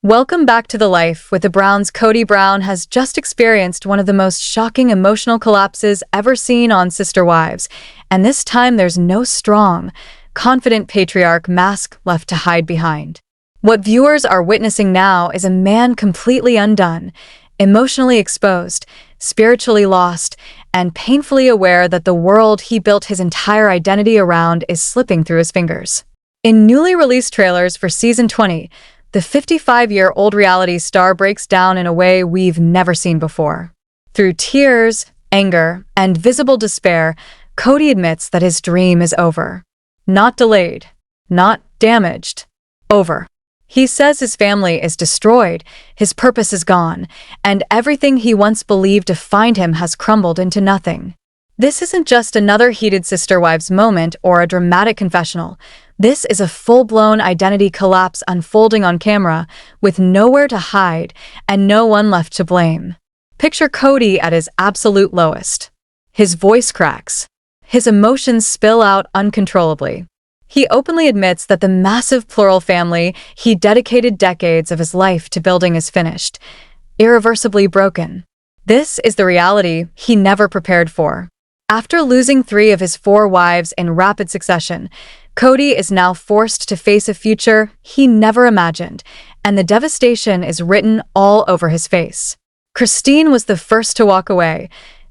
Welcome back to the Life with the Browns. Kody Brown has just experienced one of the most shocking emotional collapses ever seen on Sister Wives, and this time there's no strong, confident patriarch mask left to hide behind. What viewers are witnessing now is a man completely undone, emotionally exposed, spiritually lost, and painfully aware that the world he built his entire identity around is slipping through his fingers. In newly released trailers for Season 20, the 55-year-old reality star breaks down in a way we've never seen before. Through tears, anger, and visible despair, Kody admits that his dream is over. Not delayed, not damaged, over. He says his family is destroyed, his purpose is gone, and everything he once believed defined him has crumbled into nothing. This isn't just another heated Sister Wives moment or a dramatic confessional. This is a full-blown identity collapse unfolding on camera, with nowhere to hide and no one left to blame. Picture Kody at his absolute lowest. His voice cracks. His emotions spill out uncontrollably. He openly admits that the massive plural family he dedicated decades of his life to building is finished, irreversibly broken. This is the reality he never prepared for. After losing 3 of his 4 wives in rapid succession, Kody is now forced to face a future he never imagined, and the devastation is written all over his face. Christine was the first to walk away,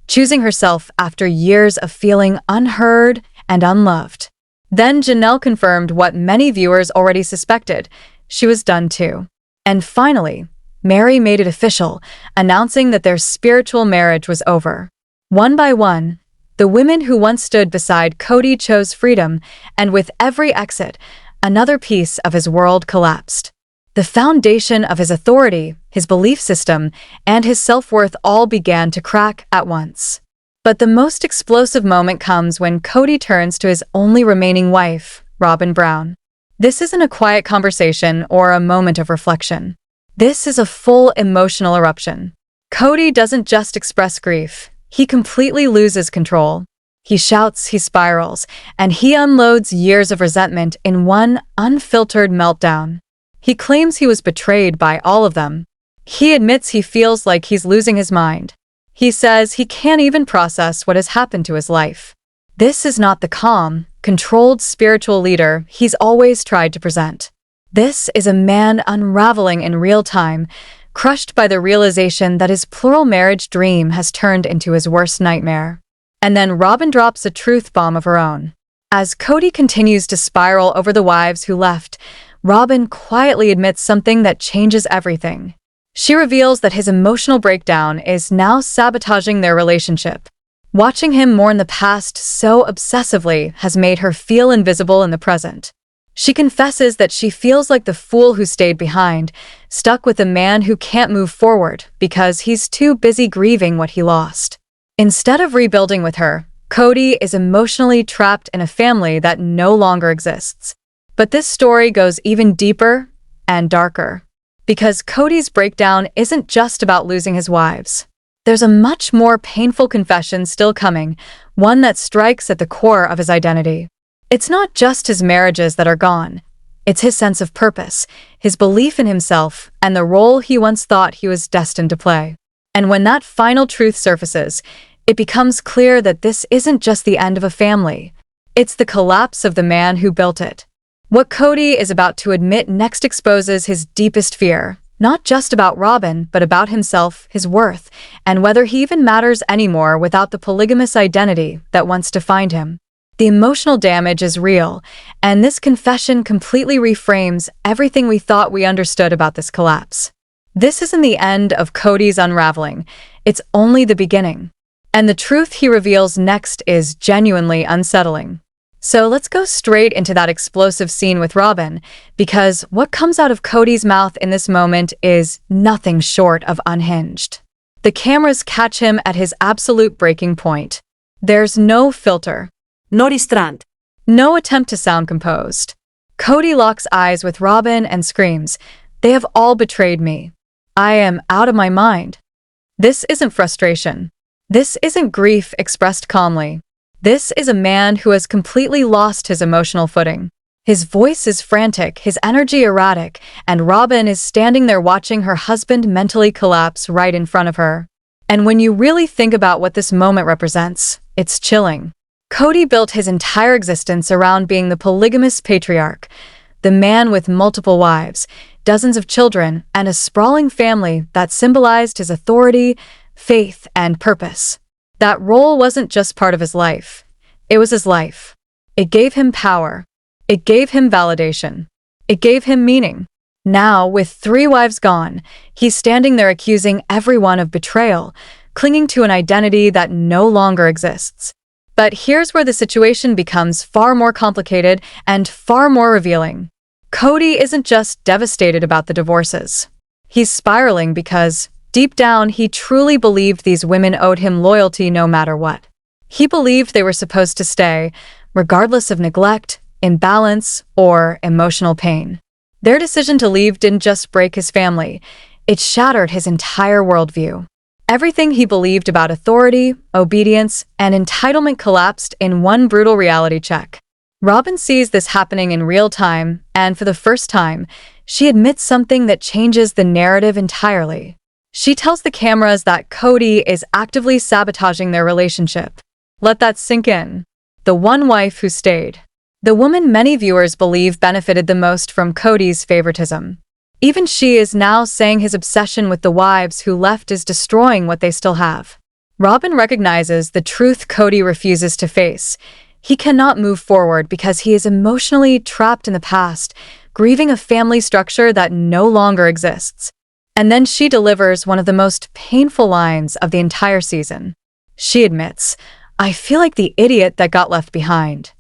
choosing herself after years of feeling unheard and unloved. Then Janelle confirmed what many viewers already suspected: she was done too. And finally, Meri made it official, announcing that their spiritual marriage was over. One by one, the women who once stood beside Kody chose freedom, and with every exit, another piece of his world collapsed. The foundation of his authority, his belief system, and his self-worth all began to crack at once. But the most explosive moment comes when Kody turns to his only remaining wife, Robyn Brown. This isn't a quiet conversation or a moment of reflection. This is a full emotional eruption. Kody doesn't just express grief. He completely loses control. He shouts, he spirals, and he unloads years of resentment in one unfiltered meltdown. He claims he was betrayed by all of them. He admits he feels like he's losing his mind. He says he can't even process what has happened to his life. This is not the calm, controlled spiritual leader he's always tried to present. This is a man unraveling in real time, crushed by the realization that his plural marriage dream has turned into his worst nightmare. And then Robyn drops a truth bomb of her own. As Kody continues to spiral over the wives who left, Robyn quietly admits something that changes everything. She reveals that his emotional breakdown is now sabotaging their relationship. Watching him mourn the past so obsessively has made her feel invisible in the present. She confesses that she feels like the fool who stayed behind, stuck with a man who can't move forward because he's too busy grieving what he lost. Instead of rebuilding with her, Kody is emotionally trapped in a family that no longer exists. But this story goes even deeper and darker, because Kody's breakdown isn't just about losing his wives. There's a much more painful confession still coming, one that strikes at the core of his identity. It's not just his marriages that are gone. It's his sense of purpose, his belief in himself, and the role he once thought he was destined to play. And when that final truth surfaces, it becomes clear that this isn't just the end of a family. It's the collapse of the man who built it. What Kody is about to admit next exposes his deepest fear, not just about Robyn, but about himself, his worth, and whether he even matters anymore without the polygamous identity that once defined him. The emotional damage is real, and this confession completely reframes everything we thought we understood about this collapse. This isn't the end of Kody's unraveling, it's only the beginning. And the truth he reveals next is genuinely unsettling. So let's go straight into that explosive scene with Robyn, because what comes out of Kody's mouth in this moment is nothing short of unhinged. The cameras catch him at his absolute breaking point. There's no filter. No restraint. No attempt to sound composed. Kody locks eyes with Robyn and screams, "They have all betrayed me. I am out of my mind." This isn't frustration. This isn't grief expressed calmly. This is a man who has completely lost his emotional footing. His voice is frantic, his energy erratic, and Robyn is standing there watching her husband mentally collapse right in front of her. And when you really think about what this moment represents, it's chilling. Kody built his entire existence around being the polygamous patriarch, the man with multiple wives, dozens of children, and a sprawling family that symbolized his authority, faith, and purpose. That role wasn't just part of his life. It was his life. It gave him power. It gave him validation. It gave him meaning. Now, with 3 wives gone, he's standing there accusing everyone of betrayal, clinging to an identity that no longer exists. But here's where the situation becomes far more complicated and far more revealing. Kody isn't just devastated about the divorces. He's spiraling because, deep down, he truly believed these women owed him loyalty no matter what. He believed they were supposed to stay, regardless of neglect, imbalance, or emotional pain. Their decision to leave didn't just break his family, it shattered his entire worldview. Everything he believed about authority, obedience, and entitlement collapsed in one brutal reality check. Robyn sees this happening in real time, and for the first time, she admits something that changes the narrative entirely. She tells the cameras that Kody is actively sabotaging their relationship. Let that sink in. The one wife who stayed. The woman many viewers believe benefited the most from Kody's favoritism. Even she is now saying his obsession with the wives who left is destroying what they still have. Robyn recognizes the truth Kody refuses to face. He cannot move forward because he is emotionally trapped in the past, grieving a family structure that no longer exists. And then she delivers one of the most painful lines of the entire season. She admits, "I feel like the idiot that got left behind."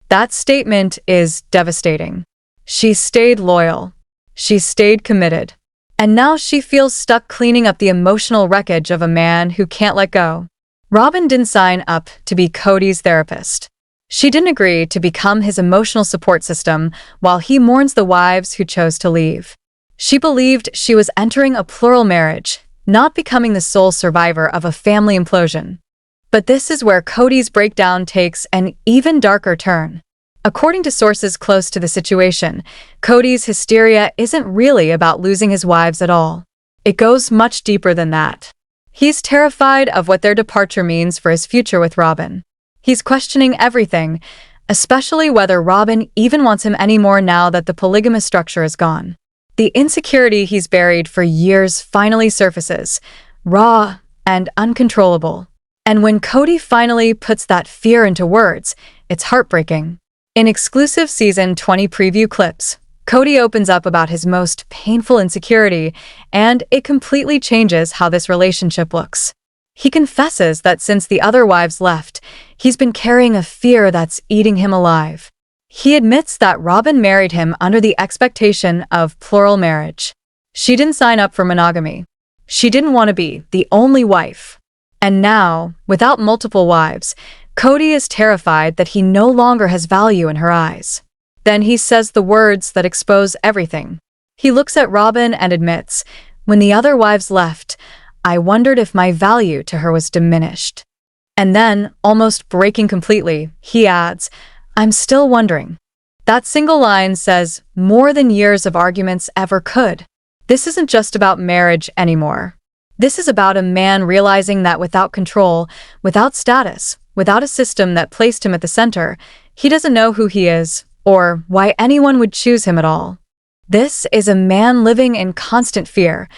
That statement is devastating. She stayed loyal. She stayed committed. And now she feels stuck cleaning up the emotional wreckage of a man who can't let go. Robyn didn't sign up to be Kody's therapist. She didn't agree to become his emotional support system while he mourns the wives who chose to leave. She believed she was entering a plural marriage, not becoming the sole survivor of a family implosion. But this is where Kody's breakdown takes an even darker turn. According to sources close to the situation, Kody's hysteria isn't really about losing his wives at all. It goes much deeper than that. He's terrified of what their departure means for his future with Robyn. He's questioning everything, especially whether Robyn even wants him anymore now that the polygamous structure is gone. The insecurity he's buried for years finally surfaces, raw and uncontrollable. And when Kody finally puts that fear into words, it's heartbreaking. In exclusive Season 20 preview clips, Kody opens up about his most painful insecurity, and it completely changes how this relationship looks. He confesses that since the other wives left, he's been carrying a fear that's eating him alive. He admits that Robyn married him under the expectation of plural marriage. She didn't sign up for monogamy. She didn't want to be the only wife. And now, without multiple wives, Kody is terrified that he no longer has value in her eyes. Then he says the words that expose everything. He looks at Robyn and admits, "When the other wives left, I wondered if my value to her was diminished." And then, almost breaking completely, he adds, "I'm still wondering." That single line says more than years of arguments ever could. This isn't just about marriage anymore. This is about a man realizing that without control, without status, without a system that placed him at the center, he doesn't know who he is, or why anyone would choose him at all. This is a man living in constant fear,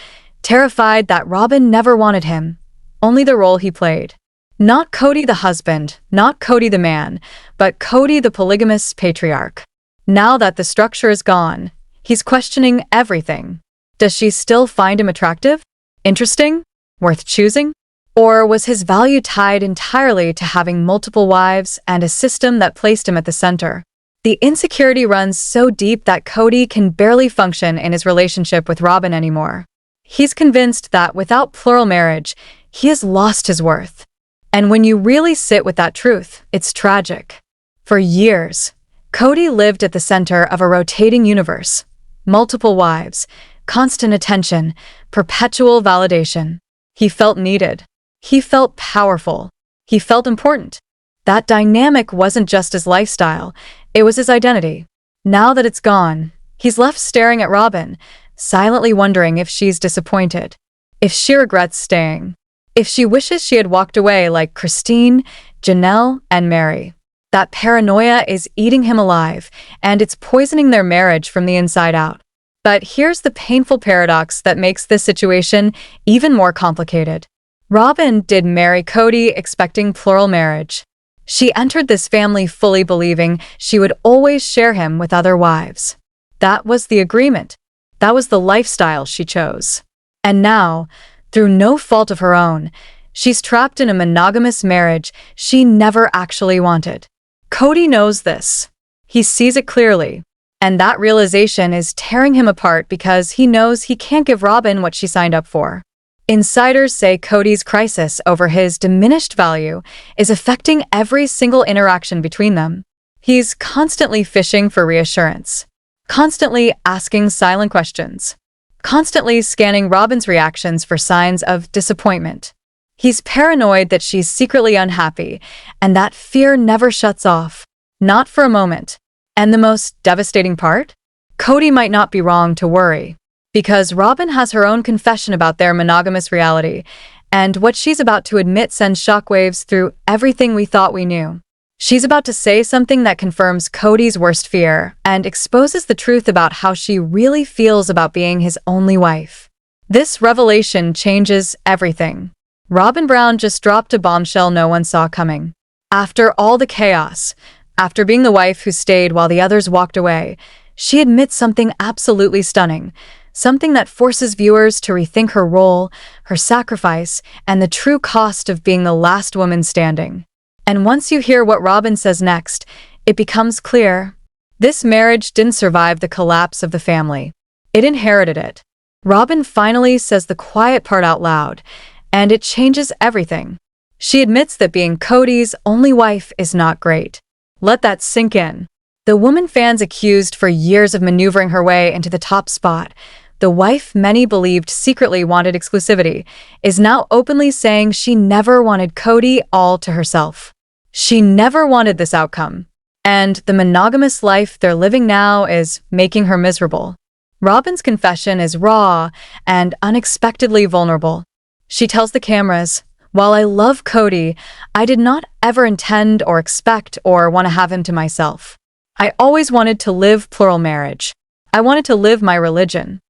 terrified that Robyn never wanted him, only the role he played. Not Kody the husband, not Kody the man, but Kody the polygamous patriarch. Now that the structure is gone, he's questioning everything. Does she still find him attractive? Interesting? Worth choosing? Or was his value tied entirely to having multiple wives and a system that placed him at the center? The insecurity runs so deep that Kody can barely function in his relationship with Robyn anymore. He's convinced that without plural marriage, he has lost his worth. And when you really sit with that truth, it's tragic. For years, Kody lived at the center of a rotating universe. Multiple wives, constant attention, perpetual validation. He felt needed. He felt powerful. He felt important. That dynamic wasn't just his lifestyle, it was his identity. Now that it's gone, he's left staring at Robyn, silently wondering if she's disappointed, if she regrets staying, if she wishes she had walked away like Christine, Janelle, and Meri. That paranoia is eating him alive, and it's poisoning their marriage from the inside out. But here's the painful paradox that makes this situation even more complicated. Robyn did marry Kody expecting plural marriage. She entered this family fully believing she would always share him with other wives. That was the agreement. That was the lifestyle she chose. And now, through no fault of her own, she's trapped in a monogamous marriage she never actually wanted. Kody knows this. He sees it clearly. And that realization is tearing him apart because he knows he can't give Robyn what she signed up for. Insiders say Kody's crisis over his diminished value is affecting every single interaction between them. He's constantly fishing for reassurance, constantly asking silent questions, constantly scanning Robyn's reactions for signs of disappointment. He's paranoid that she's secretly unhappy, and that fear never shuts off, not for a moment. And the most devastating part? Kody might not be wrong to worry, because Robyn has her own confession about their monogamous reality, and what she's about to admit sends shockwaves through everything we thought we knew. She's about to say something that confirms Kody's worst fear and exposes the truth about how she really feels about being his only wife. This revelation changes everything. Robyn Brown just dropped a bombshell no one saw coming. After all the chaos, after being the wife who stayed while the others walked away, she admits something absolutely stunning, something that forces viewers to rethink her role, her sacrifice, and the true cost of being the last woman standing. And once you hear what Robyn says next, it becomes clear. This marriage didn't survive the collapse of the family. It inherited it. Robyn finally says the quiet part out loud, and it changes everything. She admits that being Kody's only wife is not great. Let that sink in. The woman fans accused for years of maneuvering her way into the top spot, the wife many believed secretly wanted exclusivity, is now openly saying she never wanted Kody all to herself. She never wanted this outcome. And the monogamous life they're living now is making her miserable. Robyn's confession is raw and unexpectedly vulnerable. She tells the cameras, "While I love Kody, I did not ever intend or expect or want to have him to myself. I always wanted to live plural marriage. I wanted to live my religion."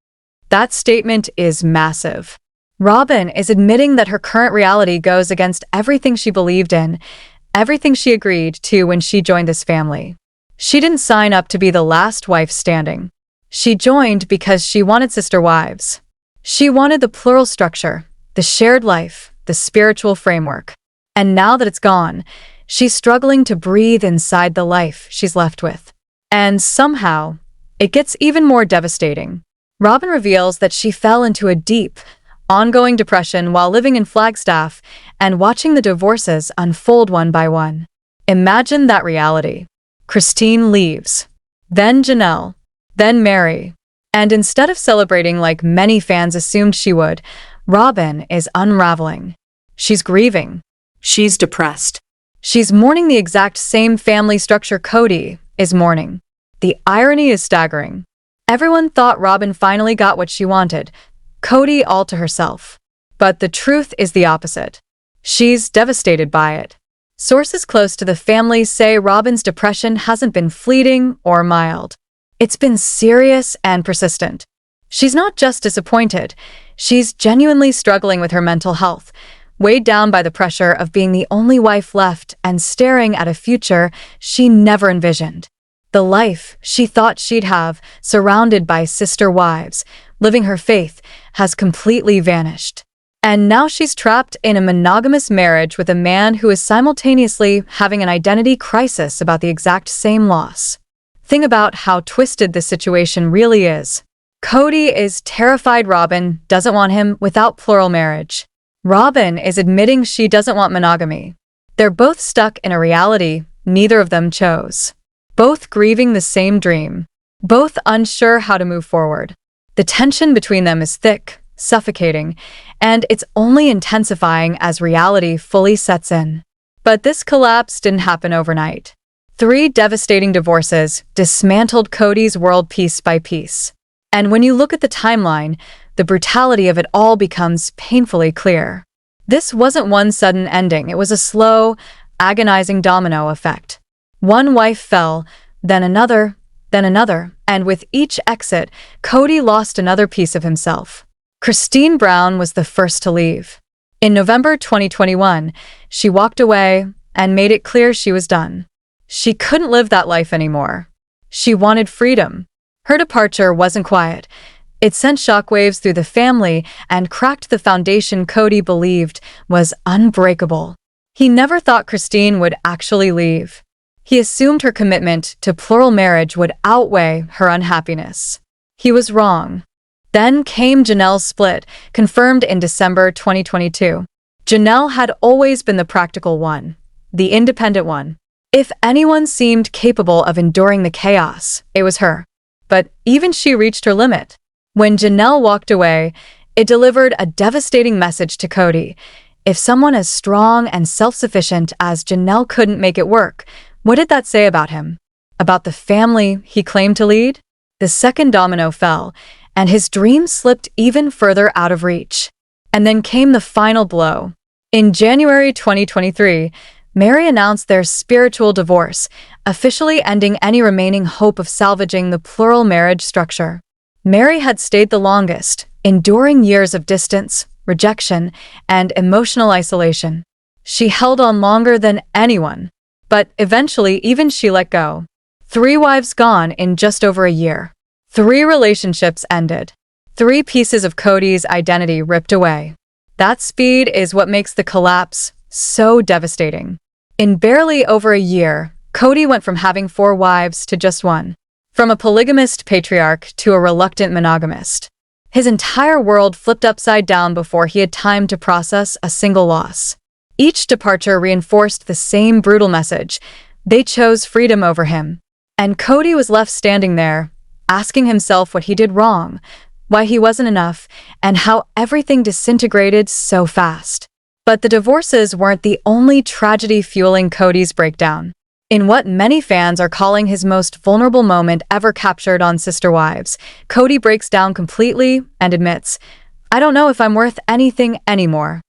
That statement is massive. Robyn is admitting that her current reality goes against everything she believed in, everything she agreed to when she joined this family. She didn't sign up to be the last wife standing. She joined because she wanted sister wives. She wanted the plural structure, the shared life, the spiritual framework. And now that it's gone, she's struggling to breathe inside the life she's left with. And somehow, it gets even more devastating. Robyn reveals that she fell into a deep, ongoing depression while living in Flagstaff and watching the divorces unfold one by one. Imagine that reality. Christine leaves, then Janelle, then Meri. And instead of celebrating like many fans assumed she would, Robyn is unraveling. She's grieving. She's depressed. She's mourning the exact same family structure Kody is mourning. The irony is staggering. Everyone thought Robyn finally got what she wanted, Kody all to herself. But the truth is the opposite. She's devastated by it. Sources close to the family say Robyn's depression hasn't been fleeting or mild. It's been serious and persistent. She's not just disappointed, she's genuinely struggling with her mental health, weighed down by the pressure of being the only wife left and staring at a future she never envisioned. The life she thought she'd have, surrounded by sister wives, living her faith, has completely vanished. And now she's trapped in a monogamous marriage with a man who is simultaneously having an identity crisis about the exact same loss. Think about how twisted this situation really is. Kody is terrified Robyn doesn't want him without plural marriage. Robyn is admitting she doesn't want monogamy. They're both stuck in a reality neither of them chose. Both grieving the same dream. Both unsure how to move forward. The tension between them is thick, suffocating, and it's only intensifying as reality fully sets in. But this collapse didn't happen overnight. 3 devastating divorces dismantled Kody's world piece by piece. And when you look at the timeline, the brutality of it all becomes painfully clear. This wasn't one sudden ending, it was a slow, agonizing domino effect. One wife fell, then another, and with each exit, Kody lost another piece of himself. Kody Brown was the first to leave. In November 2021, she walked away and made it clear she was done. She couldn't live that life anymore. She wanted freedom. Her departure wasn't quiet. It sent shockwaves through the family and cracked the foundation Kody believed was unbreakable. He never thought Kody would actually leave. He assumed her commitment to plural marriage would outweigh her unhappiness. He was wrong. Then came Janelle's split, confirmed in December 2022. Janelle had always been the practical one, the independent one. If anyone seemed capable of enduring the chaos, it was her. But even she reached her limit. When Janelle walked away, it delivered a devastating message to Kody. If someone as strong and self-sufficient as Janelle couldn't make it work, what did that say about him? About the family he claimed to lead? The second domino fell, and his dreams slipped even further out of reach. And then came the final blow. In January 2023, Meri announced their spiritual divorce, officially ending any remaining hope of salvaging the plural marriage structure. Meri had stayed the longest, enduring years of distance, rejection, and emotional isolation. She held on longer than anyone, but eventually even she let go. 3 wives gone in just over a year. 3 relationships ended. 3 pieces of Kody's identity ripped away. That speed is what makes the collapse so devastating. In barely over a year, Kody went from having 4 wives to just 1. From a polygamist patriarch to a reluctant monogamist. His entire world flipped upside down before he had time to process a single loss. Each departure reinforced the same brutal message. They chose freedom over him. And Kody was left standing there, asking himself what he did wrong, why he wasn't enough, and how everything disintegrated so fast. But the divorces weren't the only tragedy fueling Kody's breakdown. In what many fans are calling his most vulnerable moment ever captured on Sister Wives, Kody breaks down completely and admits, "I don't know if I'm worth anything anymore."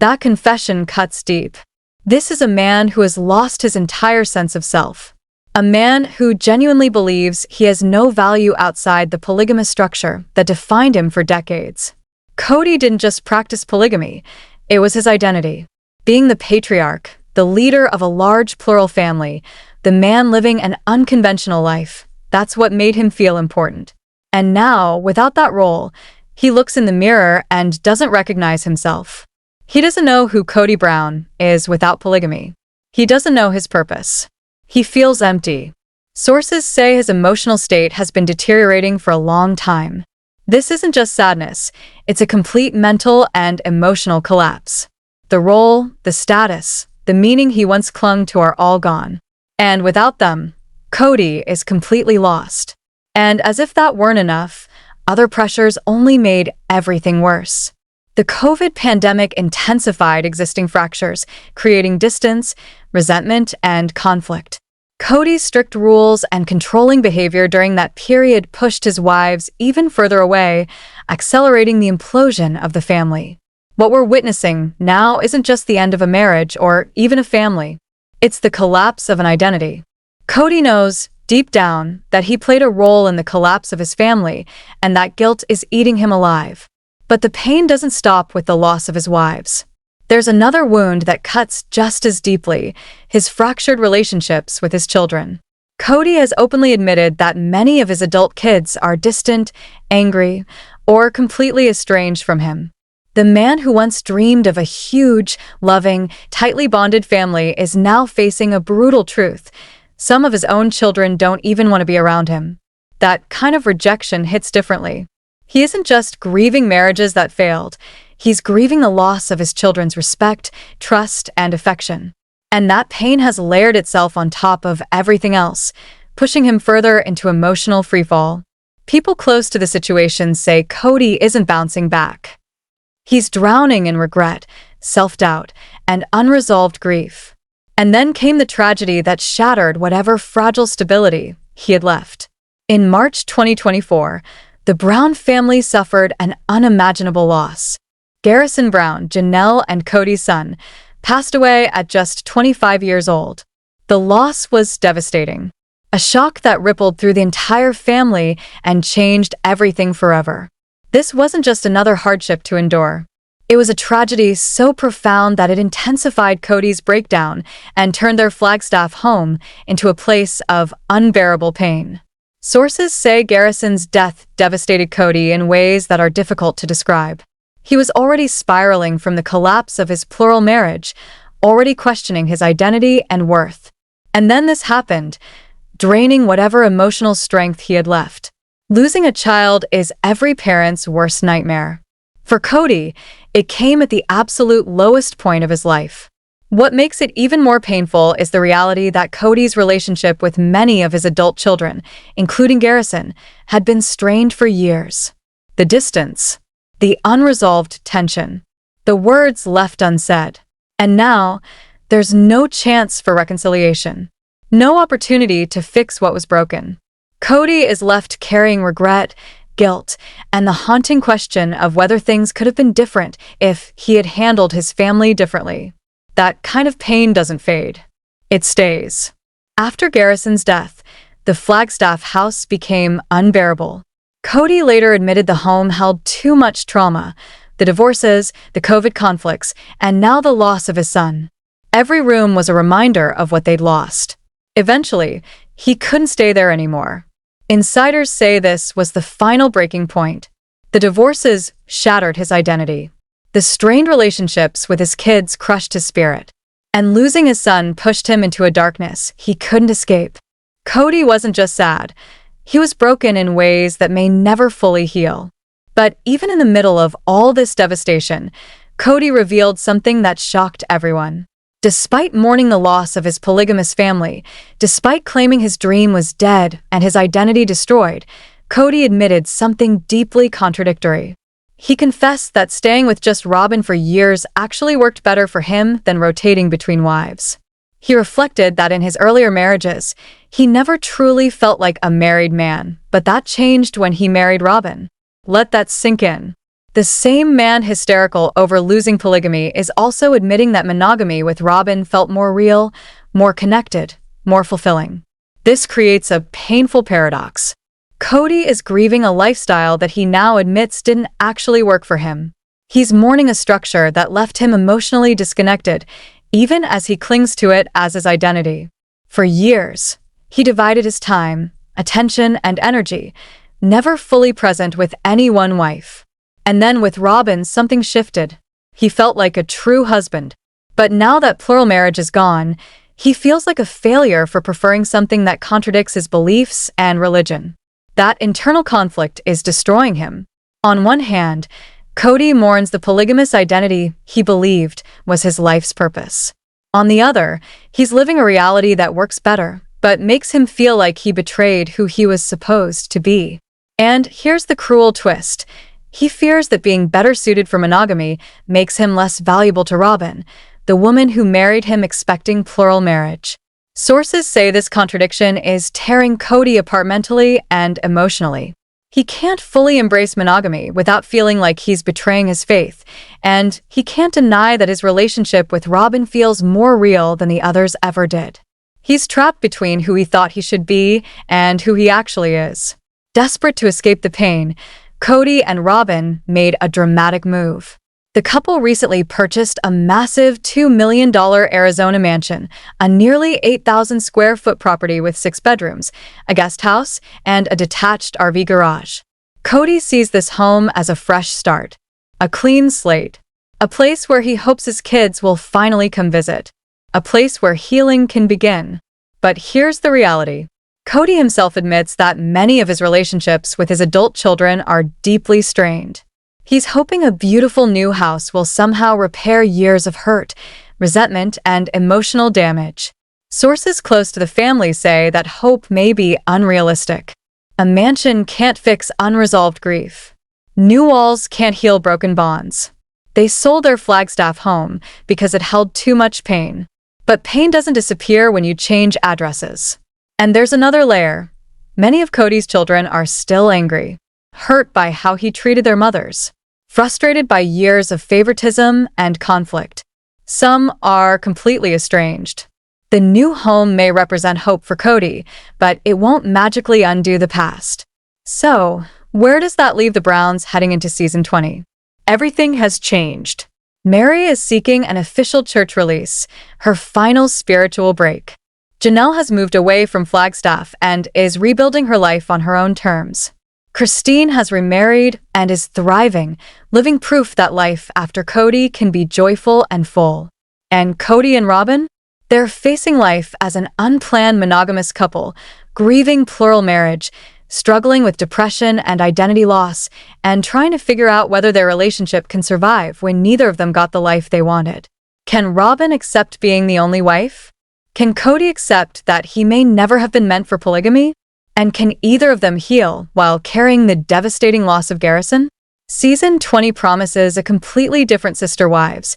That confession cuts deep. This is a man who has lost his entire sense of self. A man who genuinely believes he has no value outside the polygamous structure that defined him for decades. Kody didn't just practice polygamy, it was his identity. Being the patriarch, the leader of a large plural family, the man living an unconventional life, that's what made him feel important. And now, without that role, he looks in the mirror and doesn't recognize himself. He doesn't know who Kody Brown is without polygamy. He doesn't know his purpose. He feels empty. Sources say his emotional state has been deteriorating for a long time. This isn't just sadness, it's a complete mental and emotional collapse. The role, the status, the meaning he once clung to are all gone. And without them, Kody is completely lost. And as if that weren't enough, other pressures only made everything worse. The COVID pandemic intensified existing fractures, creating distance, resentment, and conflict. Kody's strict rules and controlling behavior during that period pushed his wives even further away, accelerating the implosion of the family. What we're witnessing now isn't just the end of a marriage or even a family. It's the collapse of an identity. Kody knows, deep down, that he played a role in the collapse of his family, and that guilt is eating him alive. But the pain doesn't stop with the loss of his wives. There's another wound that cuts just as deeply, his fractured relationships with his children. Kody has openly admitted that many of his adult kids are distant, angry, or completely estranged from him. The man who once dreamed of a huge, loving, tightly bonded family is now facing a brutal truth. Some of his own children don't even want to be around him. That kind of rejection hits differently. He isn't just grieving marriages that failed. He's grieving the loss of his children's respect, trust, and affection. And that pain has layered itself on top of everything else, pushing him further into emotional freefall. People close to the situation say Kody isn't bouncing back. He's drowning in regret, self-doubt, and unresolved grief. And then came the tragedy that shattered whatever fragile stability he had left. In March 2024, the Brown family suffered an unimaginable loss. Garrison Brown, Janelle and Kody's son, passed away at just 25 years old. The loss was devastating, a shock that rippled through the entire family and changed everything forever. This wasn't just another hardship to endure. It was a tragedy so profound that it intensified Kody's breakdown and turned their Flagstaff home into a place of unbearable pain. Sources say Garrison's death devastated Kody in ways that are difficult to describe. He was already spiraling from the collapse of his plural marriage, already questioning his identity and worth. And then this happened, draining whatever emotional strength he had left. Losing a child is every parent's worst nightmare. For Kody, it came at the absolute lowest point of his life. What makes it even more painful is the reality that Kody's relationship with many of his adult children, including Garrison, had been strained for years. The distance, the unresolved tension, the words left unsaid. And now, there's no chance for reconciliation. No opportunity to fix what was broken. Kody is left carrying regret, guilt, and the haunting question of whether things could have been different if he had handled his family differently. That kind of pain doesn't fade. It stays. After Garrison's death, the Flagstaff house became unbearable. Kody later admitted the home held too much trauma, the divorces, the COVID conflicts, and now the loss of his son. Every room was a reminder of what they'd lost. Eventually, he couldn't stay there anymore. Insiders say this was the final breaking point. The divorces shattered his identity. The strained relationships with his kids crushed his spirit. And losing his son pushed him into a darkness he couldn't escape. Kody wasn't just sad. He was broken in ways that may never fully heal. But even in the middle of all this devastation, Kody revealed something that shocked everyone. Despite mourning the loss of his polygamous family, despite claiming his dream was dead and his identity destroyed, Kody admitted something deeply contradictory. He confessed that staying with just Robyn for years actually worked better for him than rotating between wives. He reflected that in his earlier marriages, he never truly felt like a married man, but that changed when he married Robyn. Let that sink in. The same man hysterical over losing polygamy is also admitting that monogamy with Robyn felt more real, more connected, more fulfilling. This creates a painful paradox. Kody is grieving a lifestyle that he now admits didn't actually work for him. He's mourning a structure that left him emotionally disconnected, even as he clings to it as his identity. For years, he divided his time, attention, and energy, never fully present with any one wife. And then with Robyn, something shifted. He felt like a true husband. But now that plural marriage is gone, he feels like a failure for preferring something that contradicts his beliefs and religion. That internal conflict is destroying him. On one hand, Kody mourns the polygamous identity he believed was his life's purpose. On the other, he's living a reality that works better, but makes him feel like he betrayed who he was supposed to be. And here's the cruel twist. He fears that being better suited for monogamy makes him less valuable to Robyn, the woman who married him expecting plural marriage. Sources say this contradiction is tearing Kody apart mentally and emotionally. He can't fully embrace monogamy without feeling like he's betraying his faith, and he can't deny that his relationship with Robyn feels more real than the others ever did. He's trapped between who he thought he should be and who he actually is. Desperate to escape the pain, Kody and Robyn made a dramatic move. The couple recently purchased a massive $2 million Arizona mansion, a nearly 8,000 square foot property with 6 bedrooms, a guest house, and a detached RV garage. Kody sees this home as a fresh start, a clean slate, a place where he hopes his kids will finally come visit, a place where healing can begin. But here's the reality. Kody himself admits that many of his relationships with his adult children are deeply strained. He's hoping a beautiful new house will somehow repair years of hurt, resentment, and emotional damage. Sources close to the family say that hope may be unrealistic. A mansion can't fix unresolved grief. New walls can't heal broken bonds. They sold their Flagstaff home because it held too much pain. But pain doesn't disappear when you change addresses. And there's another layer. Many of Kody's children are still angry, hurt by how he treated their mothers, frustrated by years of favoritism and conflict. Some are completely estranged. The new home may represent hope for Kody, but it won't magically undo the past. So, where does that leave the Browns heading into season 20? Everything has changed. Meri is seeking an official church release, her final spiritual break. Janelle has moved away from Flagstaff and is rebuilding her life on her own terms. Christine has remarried and is thriving, living proof that life after Kody can be joyful and full. And Kody and Robyn? They're facing life as an unplanned monogamous couple, grieving plural marriage, struggling with depression and identity loss, and trying to figure out whether their relationship can survive when neither of them got the life they wanted. Can Robyn accept being the only wife? Can Kody accept that he may never have been meant for polygamy? And can either of them heal while carrying the devastating loss of Garrison? Season 20 promises a completely different Sister Wives,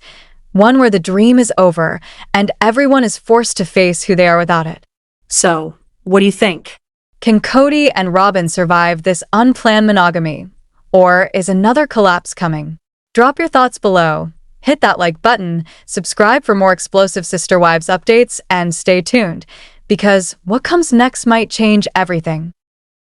one where the dream is over and everyone is forced to face who they are without it. So, what do you think? Can Kody and Robyn survive this unplanned monogamy? Or is another collapse coming? Drop your thoughts below, hit that like button, subscribe for more explosive Sister Wives updates, and stay tuned, because what comes next might change everything.